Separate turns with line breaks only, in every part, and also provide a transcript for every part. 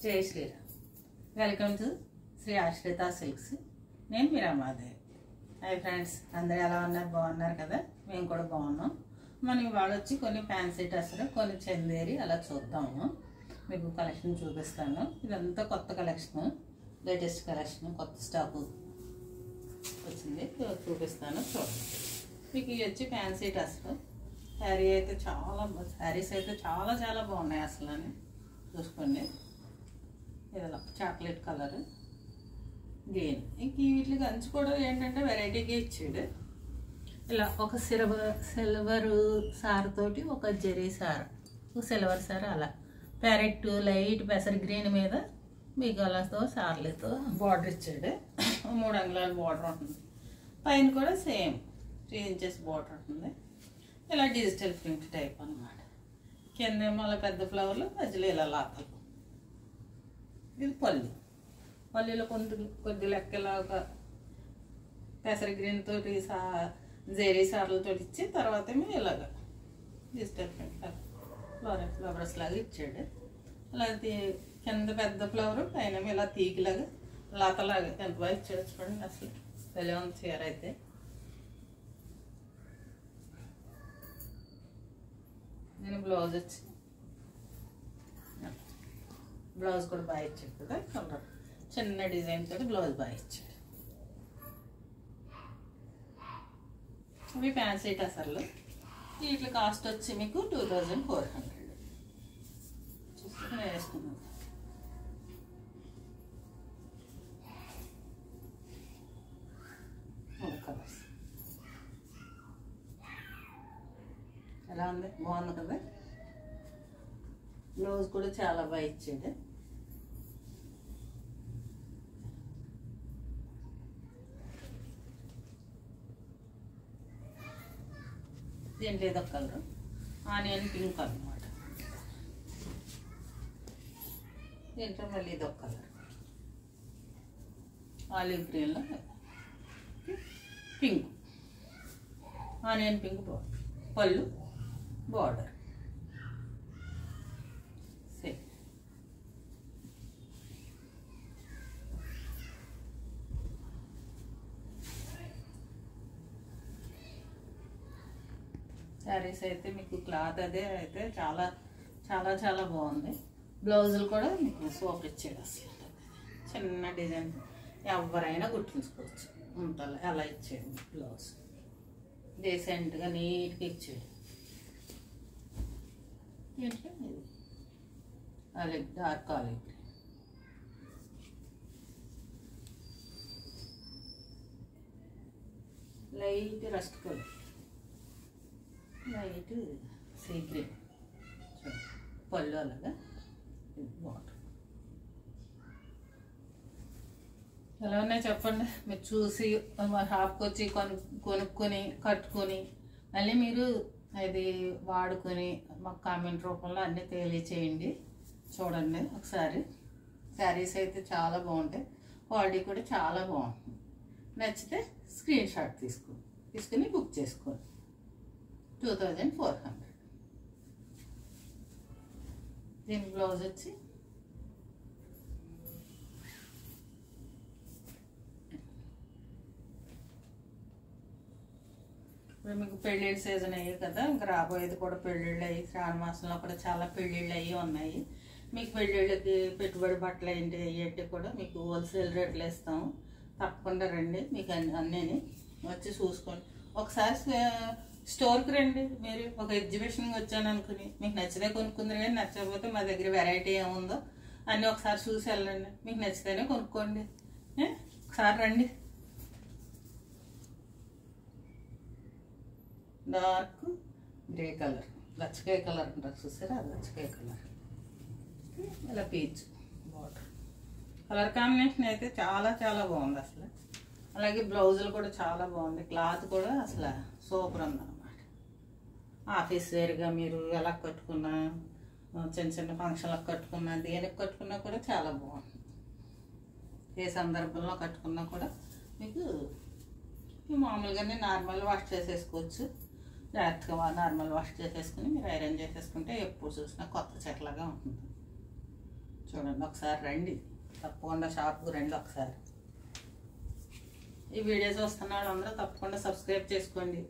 జై Sriram. Welcome to Shri ఆశ్రిత silks. నేను మీ రమాదేవి. హాయ్ ఫ్రెండ్స్, అందరూ ఎలా ఉన్నారు? బాగున్నారు కదా? మేము కూడా బాగున్నాం. మనం ఇవాళ వచ్చి కొన్ని ఫ్యాన్సీ డ్రెస్సులు, కొన్ని చందేరి అలా చూద్దాము. మీకు కలెక్షన్ చూపిస్తాను. ఇదంతా కొత్త కలెక్షన్, లేటెస్ట్ కలెక్షన్, కొత్త స్టాకు వచ్చింది, చూపిస్తాను. చూడండి. మీకు ఇవి వచ్చి ఫ్యాన్సీ డ్రెస్సులు. శారీస్ అయితే చాలా చాలా బాగున్నాయి అసలు అని చూసుకోండి. ఇలా చాక్లెట్ కలర్, గ్రీన్. ఇంక వీటికి అంచు కూడా ఏంటంటే వెరైటీగా ఇచ్చాడు. ఇలా ఒక సిల్వర్ సార్ తోటి ఒక జెరీ సార్, ఒక సిల్వర్ సార్, అలా ప్యారెట్ లైట్ పెసర్ గ్రీన్ మీద మీకు అలాతో సార్లతో బార్డర్ ఇచ్చాడు. 3 అంగుళాల బార్డర్ ఉంటుంది. పైన కూడా సేమ్ 3 ఇంచెస్ బార్డర్ ఉంటుంది. ఇలా డిజిటల్ ప్రింట్ టైప్ అనమాట. కిందేమో అలా పెద్ద ఫ్లవర్లు, మధ్యలో ఇలా లాతలు. ఇది పల్లీలో కొద్ది లెక్కలాగా పెసర గ్రీన్ తోటి జెరీ సార్లతో ఇచ్చి తర్వాత ఏమో ఇలాగా డిజిటల్ ప్రింట్ ఫ్లవర్స్ లాగా ఇచ్చాడు. అలా కింద పెద్ద ఫ్లవర్, పైన ఇలా తీగిలాగా లాతలాగా ఎంత బాగా ఇచ్చాడు చూడండి. అసలు ఎలా ఉంది చీర అయితే. నేను బ్లౌజ్ వచ్చి బ్లౌజ్ కూడా బాగా ఇచ్చాడు కదా, కలర్ చిన్న డిజైన్ తోటి బ్లౌజ్ బాగా ఇచ్చాడు. ఇవి ఫ్యాన్సీ టసర్లు. వీటి కాస్ట్ వచ్చి మీకు 2400 చూసుకుని వేసుకున్నాను. కలర్స్ ఎలా ఉంది? బాగుంది కదా. బ్లౌజ్ కూడా చాలా బాగా ఇచ్చాడు. దీంట్లో ఇదొక కలర్, ఆనియన్ పింక్ అనమాట. దీంట్లో మళ్ళీ ఇదొక కలర్, ఆలివ్ గ్రీన్లో పింక్, ఆనియన్ పింక్ బార్డర్, పళ్ళు బార్డర్ సేమ్. శారీస్ అయితే మీకు క్లాత్ అదే అయితే చాలా చాలా చాలా బాగుంది. బ్లౌజులు కూడా మీకు సూపర్ ఇచ్చాడు. అసలు చిన్న డిజైన్ ఎవరైనా కుట్టించుకోవచ్చు. ఉంటుంది అలా ఇచ్చాడు. బ్లౌజ్ డీసెంట్గా నీట్గా ఇచ్చాడు. ఏంటంటే ఇది olive, dark olive green, light rust colour, light sea green, పళ్ళు అలాగా బాగుంటుంది. ఎలా ఉన్నాయి చెప్పండి. మీరు చూసి షాప్కి వచ్చి కొనుక్కొని కట్టుకొని మళ్ళీ మీరు అది వాడుకొని మాకు కామెంట్ రూపంలో అన్నీ తెలియచేయండి. చూడండి ఒకసారి. శారీస్ అయితే చాలా బాగుంటాయి, క్వాలిటీ కూడా చాలా బాగుంటుంది. నచ్చితే స్క్రీన్ షాట్ తీసుకుని బుక్ చేసుకోండి. 2400. దీని బ్లౌజ్ వచ్చి ఇప్పుడు మీకు పెళ్ళిళ్ళ సీజన్ అయ్యి కదా, ఇంకా రాబోయేది కూడా పెళ్ళిళ్ళు అయ్యి, శ్రావణ మాసంలో కూడా చాలా పెళ్ళిళ్ళు అయ్యి ఉన్నాయి. మీకు పెళ్ళిళ్ళకి పెట్టుబడి బట్టలు ఏంటి అయ్యేటి కూడా మీకు హోల్సేల్ రేట్లు ఇస్తాము. తప్పకుండా రండి. మీకు అన్నీ వచ్చి చూసుకోండి. ఒకసారి స్టోర్కి రండి. మీరు ఒక ఎగ్జిబిషన్కి వచ్చాను అనుకుని మీకు నచ్చితే కొనుక్కుందరు, కానీ నచ్చకపోతే మా దగ్గర వెరైటీ ఏముందో అన్నీ ఒకసారి చూసి వెళ్ళండి. మీకు నచ్చితేనే కొనుక్కోండి. ఒకసారి రండి. డార్క్ గ్రే కలర్, లచ్చకాయ కలర్ అంటారు చూసారా, అది లచ్చకాయ కలర్. ఇలా పీచ్ బార్డర్. కలర్ కాంబినేషన్ అయితే చాలా చాలా బాగుంది అసలు. అలాగే బ్లౌజులు కూడా చాలా బాగుంది. క్లాత్ కూడా అసలు సూపర్ ఉందన్నమాట. ఆఫీస్ వేర్గా మీరు ఎలా కట్టుకున్నా, చిన్న చిన్న ఫంక్షన్లకు కట్టుకున్నా, దేనికి కట్టుకున్నా కూడా చాలా బాగుంది. ఏ సందర్భంలో కట్టుకున్నా కూడా మీకు మామూలుగానే నార్మల్ వాష్ చేసేసుకోవచ్చు. జాగ్రత్తగా నార్మల్ వాష్ చేసేసుకుని మీరు ఐరన్ చేసేసుకుంటే ఎప్పుడు చూసినా కొత్త చెట్లాగా ఉంటుంది. చూడండి, ఒకసారి రండి, తప్పకుండా షాప్కి రండి ఒకసారి. ఈ వీడియో చూస్తున్న వాళ్ళందరూ తప్పకుండా సబ్స్క్రైబ్ చేసుకోండి,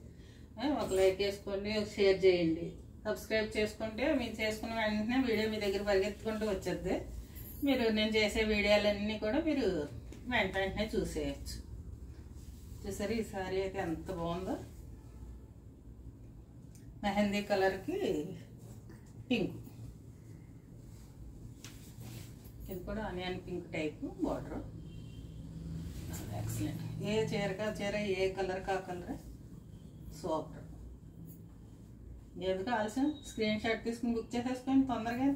ఒక లైక్ వేసుకోండి, ఒక షేర్ చేయండి. సబ్స్క్రైబ్ చేసుకుంటే మీరు చేసుకున్న వెంటనే వీడియో మీ దగ్గర పరిగెత్తుకుంటూ వచ్చేద్ది. మీరు నేను చేసే వీడియోలన్నీ కూడా మీరు వెంటనే చూసేయచ్చు. చూసారు ఈ సారీ అయితే ఎంత బాగుందో, మెహందీ కలర్కి పింక్, ఇది కూడా onion pink type border. Excellent. ఏ చీర ఏ కలర్ కా కలర్ సూపర్. ఎందుకు ఆలస్యం, స్క్రీన్ షాట్ తీసుకుని బుక్ చేసేసుకోండి తొందరగా.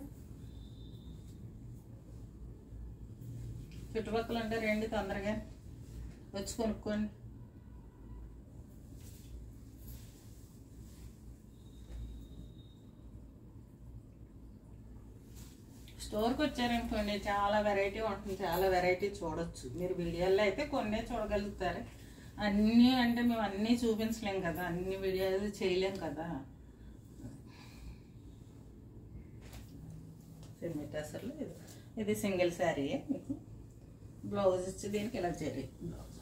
చుట్టుపక్కల ఉంటే రండి, తొందరగా వచ్చి కొనుక్కోండి. స్టోర్కి వచ్చారనుకోండి చాలా వెరైటీ ఉంటుంది, చాలా వెరైటీ చూడొచ్చు. మీరు వీడియోల్లో అయితే కొన్నే చూడగలుగుతారు, అన్నీ అంటే మేము అన్నీ చూపించలేం కదా, అన్ని వీడియోలు చేయలేం కదా. అసలు ఇది సింగిల్ శారీ, మీకు బ్లౌజ్ ఇచ్చి దీనికి ఇలా జరీ బ్లౌజ్.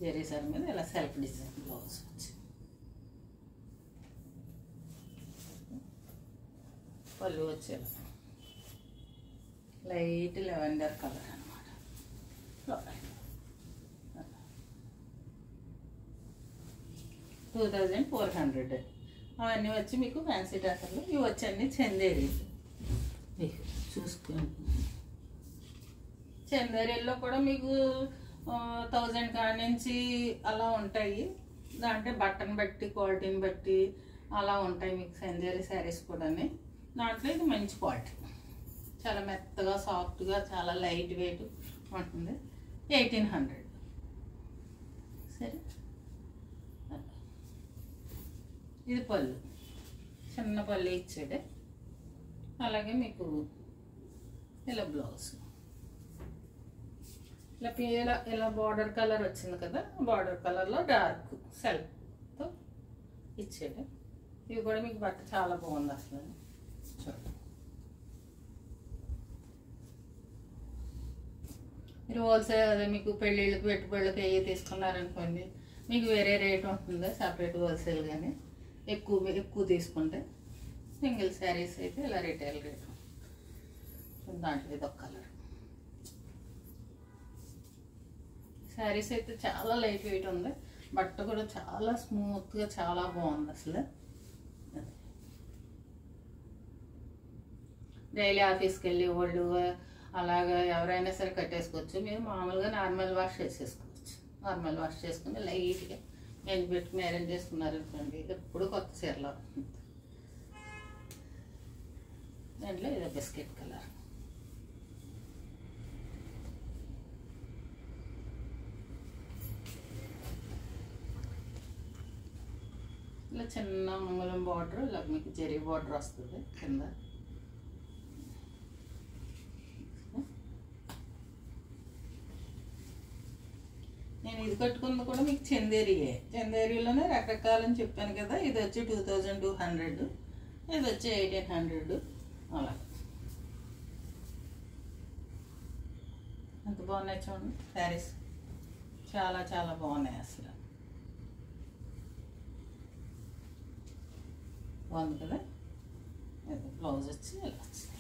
జరీ సారీ మీద ఇలా సెల్ఫ్ డిజైన్ బ్లౌజ్ వచ్చి, పళ్ళు వచ్చే లైట్ లెవెండర్ కలర్ అనమాట. 2400. అవన్నీ వచ్చి మీకు ఫ్యాన్సీ డ్రెస్సులు. ఇవి వచ్చి చందేరి చూసుకోండి. చందేరీల్లో కూడా మీకు 1000 కాడి నుంచి అలా ఉంటాయి. దాంట్లో బట్టను బట్టి క్వాలిటీని బట్టి అలా ఉంటాయి మీకు చందేరి శారీస్ కూడా. దాంట్లో ఇది మంచి క్వాలిటీ, చాలా మెత్తగా సాఫ్ట్గా చాలా లైట్ వెయిట్ ఉంటుంది. 1800. సరే, ఇది పళ్ళు, చిన్న పళ్ళు ఇచ్చాడే. అలాగే మీకు ఇలా బ్లౌజ్ ఇలా బార్డర్ కలర్ వచ్చింది కదా, బార్డర్ కలర్లో డార్క్ సెల్ఫ్తో ఇచ్చాడు. ఇవి కూడా మీకు బట్ట చాలా బాగుంది అసలు. చూడండి, మీరు హోల్సేల్ అదే మీకు పెళ్ళిళ్ళకి పెట్టుబడులకి అవి తీసుకున్నారనుకోండి మీకు వేరే రేట్ ఉంటుంది, సపరేట్ హోల్సేల్. కానీ ఎక్కువ తీసుకుంటే సింగిల్ శారీస్ అయితే ఇలా రిటైల్ రేటు. దాంట్లో ఇది ఒక కలర్. శారీస్ అయితే చాలా లైట్ వెయిట్ ఉంది, బట్ట కూడా చాలా స్మూత్గా చాలా బాగుంది అసలు. డైలీ ఆఫీస్కి వెళ్ళి వాళ్ళు అలాగా ఎవరైనా సరే కట్టేసుకోవచ్చు. మీరు మామూలుగా నార్మల్ వాష్ చేసేసుకోవచ్చు. నార్మల్ వాష్ చేసుకుని లైట్గా ఎండు పెట్టుకుని అరేంజ్ చేసుకున్నారు అనుకోండి, ఎప్పుడు కొత్త చీరలో ఉంటుంది. దాంట్లో ఇదో బిస్కెట్ కలర్. ఇలా చిన్న మంగళం బార్డర్, ఇలా మీకు జరీ బార్డర్ వస్తుంది కింద. నేను ఇది కట్టుకుంది కూడా మీకు చందేరియే. చందేరిలోనే రకరకాలని చెప్పాను కదా. ఇది వచ్చి 2200, ఇది వచ్చి 1800. అలా ఎంత బాగున్నాయి చూడండి శారీస్, చాలా చాలా బాగున్నాయి అసలు. బాగుంది కదా. బ్లౌజ్ వచ్చి ఇలా వచ్చింది.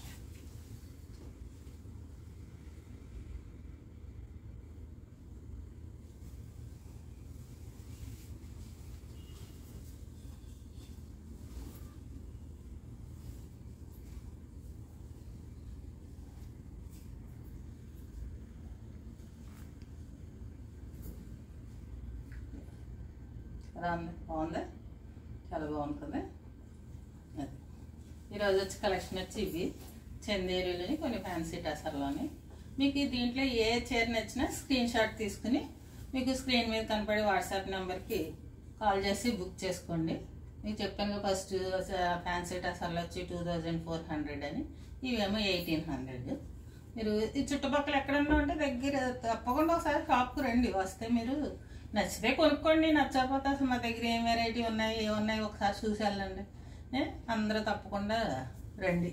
బాగుంది, చాలా బాగుంది కదా. అది ఈరోజు వచ్చి కలెక్షన్ వచ్చి ఇవి చందేరీలోని కొన్ని ఫ్యాన్సీ టసర్లోని. మీకు దీంట్లో ఏ చీర నచ్చినా స్క్రీన్ షాట్ తీసుకుని మీకు స్క్రీన్ మీద కనపడే వాట్సాప్ నెంబర్కి కాల్ చేసి బుక్ చేసుకోండి. మీకు చెప్పాను ఫస్ట్ ఫ్యాన్సీ టసర్లు వచ్చి 2400 అని, ఇవేమో 1800. మీరు ఈ చుట్టుపక్కల ఎక్కడన్నా ఉంటే దగ్గర తప్పకుండా ఒకసారి షాప్కి రండి. వస్తే మీరు నచ్చితే కొనుక్కోండి, నచ్చకపోతే అసలు మా దగ్గర ఏం వెరైటీ ఉన్నాయి ఏమున్నాయి ఒకసారి చూసి వెళ్ళండి. అందరూ తప్పకుండా రండి.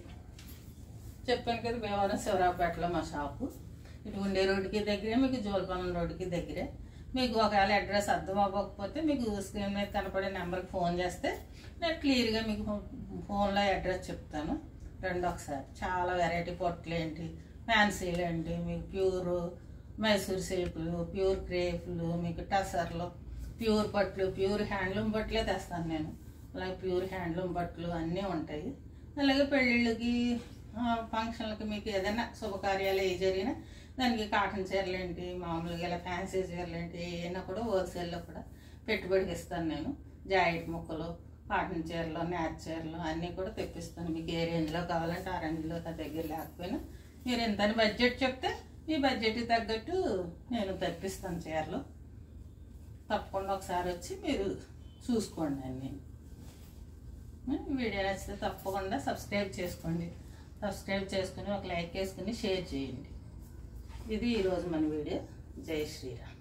చెప్పాను కదా, భీమవరం శివరావుపేటలో మా షాపు. ఇటు ఉండే రోడ్డుకి దగ్గరే, మీకు జోలపాలెం రోడ్డుకి దగ్గరే. మీకు ఒకవేళ అడ్రస్ అర్థం అవ్వకపోతే మీకు స్క్రీన్ మీద కనపడే నెంబర్కి ఫోన్ చేస్తే నేను క్లియర్గా మీకు ఫోన్లో అడ్రస్ చెప్తాను. రండి ఒకసారి. చాలా వెరైటీ పొట్లు ఏంటి, ఫ్యాన్సీలు ఏంటి, మీకు ప్యూర్ మైసూర్ సిల్క్లు, ప్యూర్ క్రేప్లు, మీకు టసర్లు, ప్యూర్ పట్లు, ప్యూర్ హ్యాండ్లూమ్ బట్టలే తెస్తాను నేను. అలాగే ప్యూర్ హ్యాండ్లూమ్ బట్టలు అన్నీ ఉంటాయి. అలాగే పెళ్ళిళ్ళకి ఫంక్షన్లకి మీకు ఏదైనా శుభకార్యాలు ఏ జరిగినా దానికి కాటన్ చీరలు ఏంటి, మామూలుగా ఇలా ఫ్యాన్సీ చీరలు ఏంటి ఏమైనా కూడా హోల్సేల్లో కూడా పెట్టుబడికి ఇస్తాను నేను. జాకెట్ ముక్కలు, కాటన్ చీరలు, నేత చీరలు అన్నీ కూడా తెప్పిస్తాను. మీకు ఏ రేంజ్లో కావాలంటే ఆ రేంజ్లో నా దగ్గర లేకపోయినా మీరు ఎంతని బడ్జెట్ చెప్తే మీ బడ్జెట్కి తగ్గట్టు నేను తెప్పిస్తాను చీరలు. తప్పకుండా ఒకసారి వచ్చి మీరు చూసుకోండి అన్నీ. వీడియో నచ్చితే తప్పకుండా సబ్స్క్రైబ్ చేసుకోండి. సబ్స్క్రైబ్ చేసుకుని ఒక లైక్ వేసుకుని షేర్ చేయండి. ఇది ఈరోజు మన వీడియో. జై శ్రీరామ్.